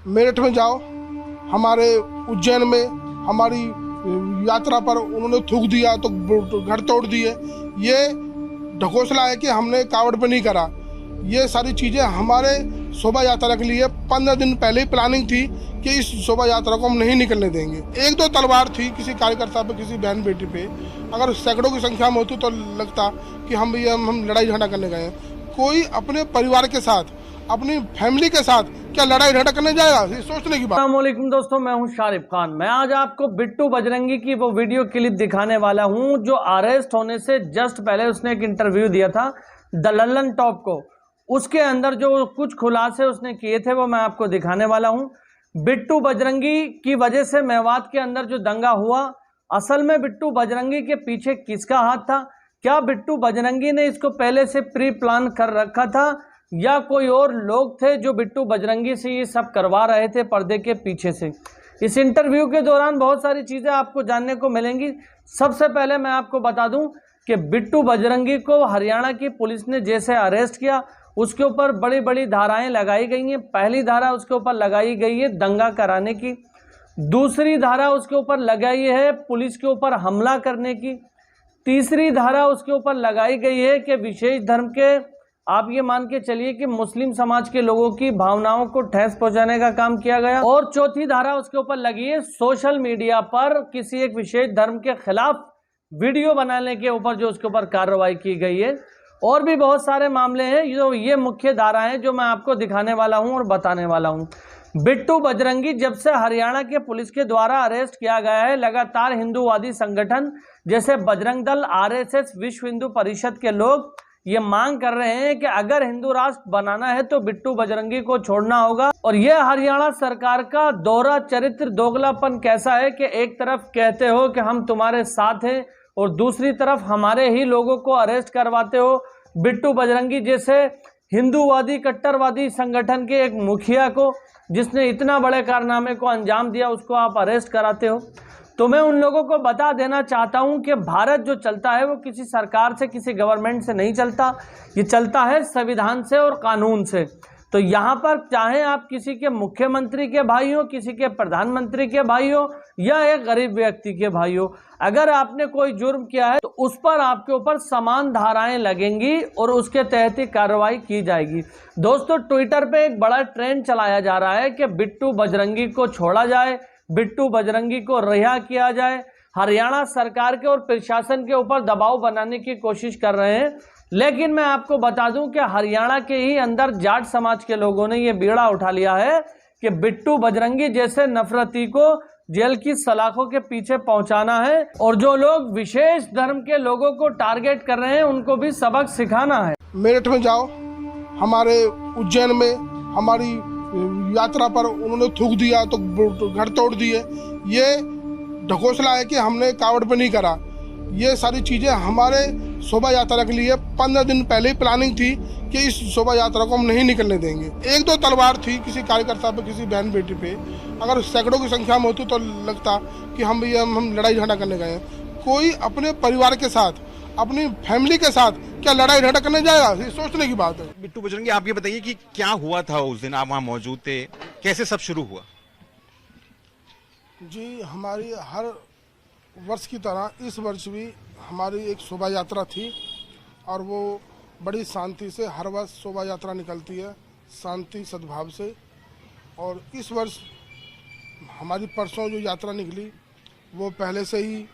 मेरठ में जाओ, हमारे उज्जैन में हमारी यात्रा पर उन्होंने थूक दिया तो घर तोड़ दिए। ये ढकोसला है कि हमने कावड़ पे नहीं करा। ये सारी चीज़ें हमारे शोभा यात्रा के लिए 15 दिन पहले ही प्लानिंग थी कि इस शोभा यात्रा को हम नहीं निकलने देंगे। एक दो तलवार थी किसी कार्यकर्ता पे, किसी बहन बेटी पे, अगर सैकड़ों की संख्या में होती तो लगता कि हम लड़ाई झगड़ा करने गए हैं। कोई अपने परिवार के साथ, अपनी फैमिली के साथ क्या लड़ाई झगड़ा करने जाएगा? ये सोचने की बात। अस्सलाम वालेकुम दोस्तों, मैं हूं शारिफ खान। मैं आज आपको बिट्टू बजरंगी की वो वीडियो क्लिप दिखाने वाला हूं जो अरेस्ट होने से जस्ट पहले उसने एक इंटरव्यू दिया था द लल्लन टॉप को। उसके अंदर जो कुछ खुलासे उसने किए थे वो मैं आपको दिखाने वाला हूं। बिट्टू बजरंगी की वजह से मेवात के अंदर जो दंगा हुआ, असल में बिट्टू बजरंगी के पीछे किसका हाथ था? क्या बिट्टू बजरंगी ने इसको पहले से प्री प्लान कर रखा था या कोई और लोग थे जो बिट्टू बजरंगी से ये सब करवा रहे थे पर्दे के पीछे से? इस इंटरव्यू के दौरान बहुत सारी चीज़ें आपको जानने को मिलेंगी। सबसे पहले मैं आपको बता दूं कि बिट्टू बजरंगी को हरियाणा की पुलिस ने जैसे अरेस्ट किया, उसके ऊपर बड़ी बड़ी धाराएं लगाई गई हैं। पहली धारा उसके ऊपर लगाई गई है दंगा कराने की, दूसरी धारा उसके ऊपर लगाई है पुलिस के ऊपर हमला करने की, तीसरी धारा उसके ऊपर लगाई गई है कि विशेष धर्म के, आप ये मान के चलिए कि मुस्लिम समाज के लोगों की भावनाओं को ठेस पहुंचाने का काम किया गया, और चौथी धारा उसके ऊपर लगी है सोशल मीडिया पर किसी एक विशेष धर्म के खिलाफ वीडियो बनाने के ऊपर जो उसके ऊपर कार्रवाई की गई है। और भी बहुत सारे मामले हैं जो ये मुख्य धाराएं जो मैं आपको दिखाने वाला हूं और बताने वाला हूं। बिट्टू बजरंगी जब से हरियाणा के पुलिस के द्वारा अरेस्ट किया गया है, लगातार हिंदूवादी संगठन जैसे बजरंग दल, आरएसएस, विश्व हिंदू परिषद के लोग ये मांग कर रहे हैं कि अगर हिंदू राष्ट्र बनाना है तो बिट्टू बजरंगी को छोड़ना होगा। और यह हरियाणा सरकार का दोहरा चरित्र, दोगलापन कैसा है कि एक तरफ कहते हो कि हम तुम्हारे साथ हैं और दूसरी तरफ हमारे ही लोगों को अरेस्ट करवाते हो। बिट्टू बजरंगी जैसे हिंदूवादी कट्टरवादी संगठन के एक मुखिया को, जिसने इतना बड़े कारनामे को अंजाम दिया, उसको आप अरेस्ट कराते हो। तो मैं उन लोगों को बता देना चाहता हूं कि भारत जो चलता है वो किसी सरकार से, किसी गवर्नमेंट से नहीं चलता, ये चलता है संविधान से और कानून से। तो यहाँ पर चाहे आप किसी के मुख्यमंत्री के भाई हो, किसी के प्रधानमंत्री के भाई हो या एक गरीब व्यक्ति के भाई हो, अगर आपने कोई जुर्म किया है तो उस पर आपके ऊपर समान धाराएं लगेंगी और उसके तहत ही कार्रवाई की जाएगी। दोस्तों, ट्विटर पे एक बड़ा ट्रेंड चलाया जा रहा है कि बिट्टू बजरंगी को छोड़ा जाए, बिट्टू बजरंगी को रिहा किया जाए। हरियाणा सरकार के और प्रशासन के ऊपर दबाव बनाने की कोशिश कर रहे हैं। लेकिन मैं आपको बता दूं कि हरियाणा के ही अंदर जाट समाज के लोगों ने यह बीड़ा उठा लिया है कि बिट्टू बजरंगी जैसे नफरती को जेल की सलाखों के पीछे पहुंचाना है, और जो लोग विशेष धर्म के लोगों को टारगेट कर रहे हैं उनको भी सबक सिखाना है। मेरठ में जाओ, हमारे उज्जैन में हमारी यात्रा पर उन्होंने थूक दिया तो घर तोड़ दिए। ये ढकोसला है कि हमने कावड़ पे नहीं करा। ये सारी चीज़ें हमारे शोभा यात्रा के लिए 15 दिन पहले ही प्लानिंग थी कि इस शोभा यात्रा को हम नहीं निकलने देंगे। एक दो तलवार थी किसी कार्यकर्ता पे, किसी बहन बेटी पे, अगर सैकड़ों की संख्या में होती तो लगता कि हम लड़ाई झगड़ा करने गए हैं। कोई अपने परिवार के साथ, अपनी फैमिली के साथ क्या लड़ाई झगड़ा करने जाएगा? ये सोचने की बात है। बिट्टू बजरंगी, आप ये बताइए कि क्या हुआ था उस दिन, आप वहाँ मौजूद थे, कैसे सब शुरू हुआ? जी, हमारी हर वर्ष की तरह इस वर्ष भी हमारी एक शोभा यात्रा थी और वो बड़ी शांति से हर वर्ष शोभा यात्रा निकलती है, शांति सद्भाव से। और इस वर्ष हमारी परसों जो यात्रा निकली वो पहले से ही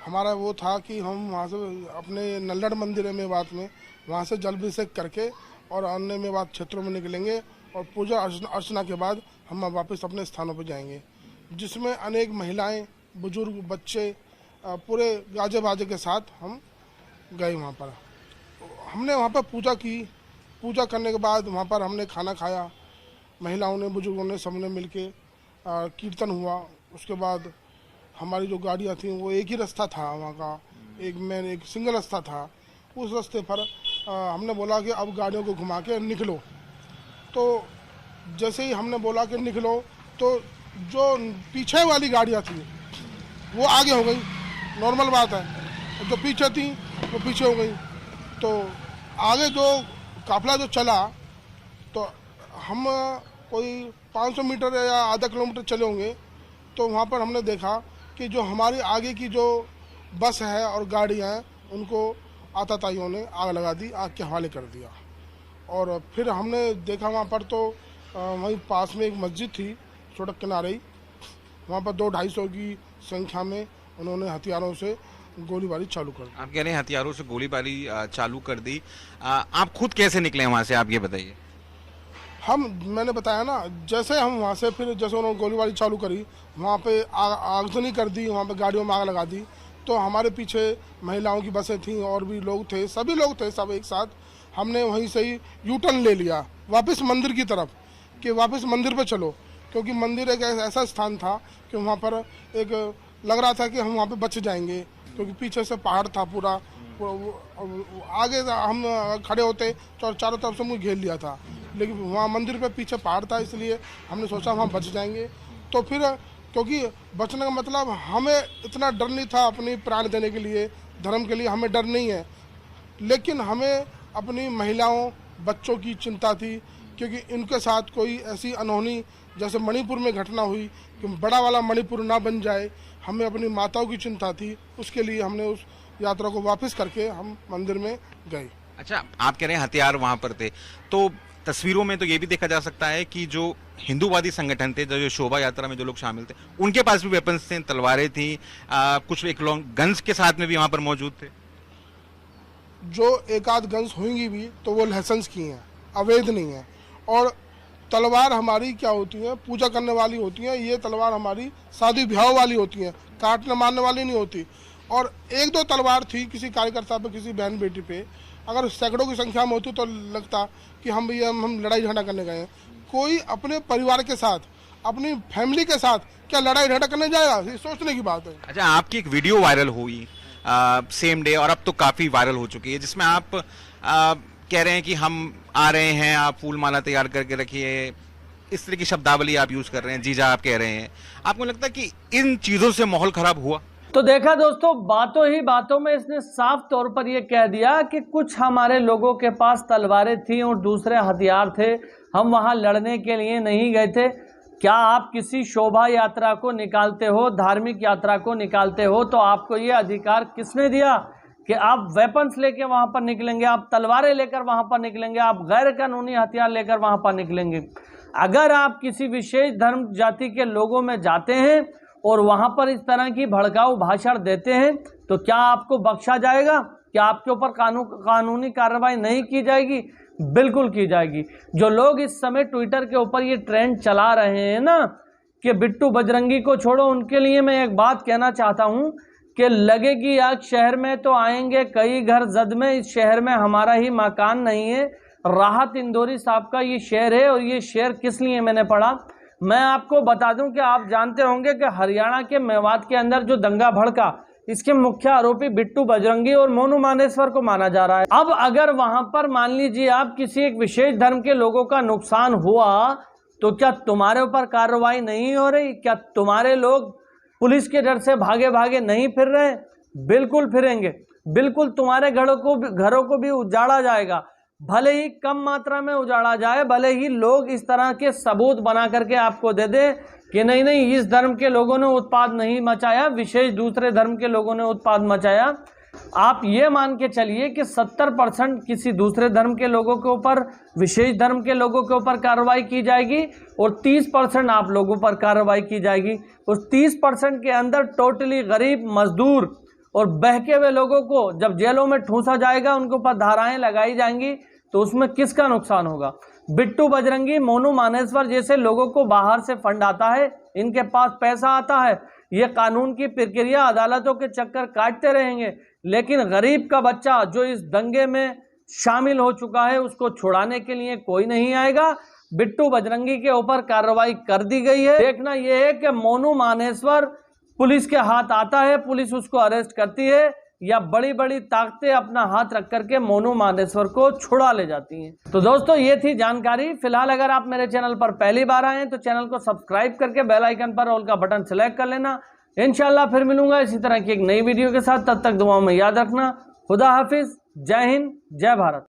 हमारा वो था कि हम वहाँ से अपने नल्लड़ मंदिर है मेवात में, वहाँ से जल अभिषेक करके और अन्य मेवात क्षेत्रों में निकलेंगे और पूजा अर्चना के बाद हम वापस अपने स्थानों पर जाएंगे, जिसमें अनेक महिलाएं, बुजुर्ग, बच्चे पूरे गाजे बाजे के साथ हम गए वहाँ पर। हमने वहाँ पर पूजा की। पूजा करने के बाद वहाँ पर हमने खाना खाया, महिलाओं ने, बुजुर्गों ने, सबने मिलके कीर्तन हुआ। उसके बाद हमारी जो गाड़ियाँ थीं वो एक ही रास्ता था वहाँ का, एक सिंगल रास्ता था। उस रास्ते पर हमने बोला कि अब गाड़ियों को घुमा के निकलो। तो जैसे ही हमने बोला कि निकलो तो जो पीछे वाली गाड़ियाँ थी वो आगे हो गई, नॉर्मल बात है। जो पीछे थी वो पीछे हो गई। तो आगे जो काफिला जो चला तो हम कोई 500 मीटर या आधा किलोमीटर चले होंगे तो वहाँ पर हमने देखा कि जो हमारी आगे की जो बस है और गाड़ियाँ हैं उनको आतताइयों ने आग लगा दी, आग के हवाले कर दिया। और फिर हमने देखा वहाँ पर तो वहीं पास में एक मस्जिद थी सड़क किनारे ही, वहाँ पर 200-250 की संख्या में उन्होंने हथियारों से गोलीबारी चालू कर दी। आप कह रहे हैं हथियारों से गोलीबारी चालू कर दी। आप खुद कैसे निकले वहां से, आप ये बताइए। मैंने बताया ना, जैसे हम वहाँ से फिर जैसे उन्होंने गोलीबारी चालू करी, वहाँ पे आगजनी कर दी, वहाँ पे गाड़ियों में आग लगा दी। तो हमारे पीछे महिलाओं की बसें थीं और भी लोग थे, सभी लोग थे सब एक साथ। हमने वहीं से ही यू टर्न ले लिया वापस मंदिर की तरफ कि वापस मंदिर पे चलो, क्योंकि मंदिर एक ऐसा स्थान था कि वहाँ पर एक लग रहा था कि हम वहाँ पे बच जाएंगे, क्योंकि पीछे से पहाड़ था पूरा। आगे हम खड़े होते तो चारों तरफ से मुझे घेर लिया था, लेकिन वहाँ मंदिर पे पीछे पहाड़ था, इसलिए हमने सोचा वहाँ बच जाएंगे। तो फिर क्योंकि बचने का मतलब हमें इतना डर नहीं था अपनी प्राण देने के लिए, धर्म के लिए हमें डर नहीं है, लेकिन हमें अपनी महिलाओं बच्चों की चिंता थी, क्योंकि इनके साथ कोई ऐसी अनहोनी जैसे मणिपुर में घटना हुई कि बड़ा वाला मणिपुर ना बन जाए, हमें अपनी माताओं की चिंता थी। उसके लिए हमने उस यात्रा को वापस करके हम मंदिर में गए। अच्छा, आप कह रहे हैं हथियार वहां पर थे, तो तस्वीरों में तो ये भी देखा जा सकता है कि जो हिंदूवादी संगठन थे, जो शोभा यात्रा में जो लोग शामिल थे, उनके पास भी वेपन्स थे, तलवारें थी, कुछ एक लॉन्ग गन्स के साथ में भी वहां पर मौजूद थे। जो एक आध गन्स होंगी भी तो वो लाइसेंस की हैं, अवैध नहीं है। और तलवार हमारी क्या होती है, पूजा करने वाली होती है। ये तलवार हमारी शादी ब्याह वाली होती है, काटने मारने वाली नहीं होती। और एक दो तलवार थी किसी कार्यकर्ता पे, किसी बहन बेटी पे, अगर सैकड़ों की संख्या में होती तो लगता कि हम लड़ाई झगड़ा करने गए हैं। कोई अपने परिवार के साथ, अपनी फैमिली के साथ क्या लड़ाई झगड़ा करने जाएगा, ये सोचने की बात है। अच्छा, आपकी एक वीडियो वायरल हुई सेम डे, और अब तो काफी वायरल हो चुकी है, जिसमें आप कह रहे हैं कि हम आ रहे हैं, आप फूल माला तैयार करके रखिए, इस तरह की शब्दावली आप यूज कर रहे हैं, जीजा आप कह रहे हैं। आपको लगता है कि इन चीजों से माहौल खराब हुआ? तो देखा दोस्तों, बातों ही बातों में इसने साफ तौर पर यह कह दिया कि कुछ हमारे लोगों के पास तलवारें थी और दूसरे हथियार थे, हम वहां लड़ने के लिए नहीं गए थे। क्या आप किसी शोभा यात्रा को निकालते हो, धार्मिक यात्रा को निकालते हो, तो आपको ये अधिकार किसने दिया कि आप वेपन्स लेकर वहां पर निकलेंगे, आप तलवारें लेकर वहां पर निकलेंगे, आप गैर कानूनी हथियार लेकर वहां पर निकलेंगे? अगर आप किसी विशेष धर्म जाति के लोगों में जाते हैं और वहां पर इस तरह की भड़काऊ भाषण देते हैं तो क्या आपको बख्शा जाएगा? क्या आपके ऊपर कानूनी कार्रवाई नहीं की जाएगी? बिल्कुल की जाएगी। जो लोग इस समय ट्विटर के ऊपर ये ट्रेंड चला रहे हैं ना कि बिट्टू बजरंगी को छोड़ो, उनके लिए मैं एक बात कहना चाहता हूं कि लगेगी आग शहर में तो आएंगे कई घर जद में, इस शहर में हमारा ही मकान नहीं है। राहत इंदौरी साहब का ये शेर है, और ये शेर किस लिए मैंने पढ़ा मैं आपको बता दूं कि आप जानते होंगे कि हरियाणा के मेवात के अंदर जो दंगा भड़का, इसके मुख्य आरोपी बिट्टू बजरंगी और मोनू मानेश्वर को माना जा रहा है। अब अगर वहां पर मान लीजिए आप किसी एक विशेष धर्म के लोगों का नुकसान हुआ तो क्या तुम्हारे ऊपर कार्रवाई नहीं हो रही? क्या तुम्हारे लोग पुलिस के डर से भागे भागे नहीं फिर रहे? बिल्कुल फिरेंगे, बिल्कुल तुम्हारे घरों को भी उजाड़ा जाएगा, भले ही कम मात्रा में उजाड़ा जाए, भले ही लोग इस तरह के सबूत बना करके आपको दे दे कि नहीं नहीं इस धर्म के लोगों ने उत्पाद नहीं मचाया, विशेष दूसरे धर्म के लोगों ने उत्पाद मचाया। आप ये मान के चलिए कि 70% किसी दूसरे धर्म के लोगों के ऊपर, विशेष धर्म के लोगों के ऊपर कार्रवाई की जाएगी और 30% आप लोगों पर कार्रवाई की जाएगी। उस 30% के अंदर टोटली गरीब, मजदूर और बहके हुए लोगों को जब जेलों में ठूंसा जाएगा, उनके ऊपर धाराएं लगाई जाएंगी, तो उसमें किसका नुकसान होगा? बिट्टू बजरंगी, मोनू मानेश्वर जैसे लोगों को बाहर से फंड आता है, इनके पास पैसा आता है, ये कानून की प्रक्रिया, अदालतों के चक्कर काटते रहेंगे, लेकिन गरीब का बच्चा जो इस दंगे में शामिल हो चुका है उसको छुड़ाने के लिए कोई नहीं आएगा। बिट्टू बजरंगी के ऊपर कार्रवाई कर दी गई है। देखना यह है कि मोनू मानेश्वर पुलिस के हाथ आता है, पुलिस उसको अरेस्ट करती है, या बड़ी बड़ी ताकतें अपना हाथ रख करके मोनू मानेश्वर को छुड़ा ले जाती हैं। तो दोस्तों, ये थी जानकारी। फिलहाल अगर आप मेरे चैनल पर पहली बार आए हैं तो चैनल को सब्सक्राइब करके बेल आइकन पर ऑल का बटन सेलेक्ट कर लेना। इंशाल्लाह फिर मिलूंगा इसी तरह की एक नई वीडियो के साथ। तब तक दुआओं में याद रखना। खुदा हाफिज, जय हिंद, जय भारत।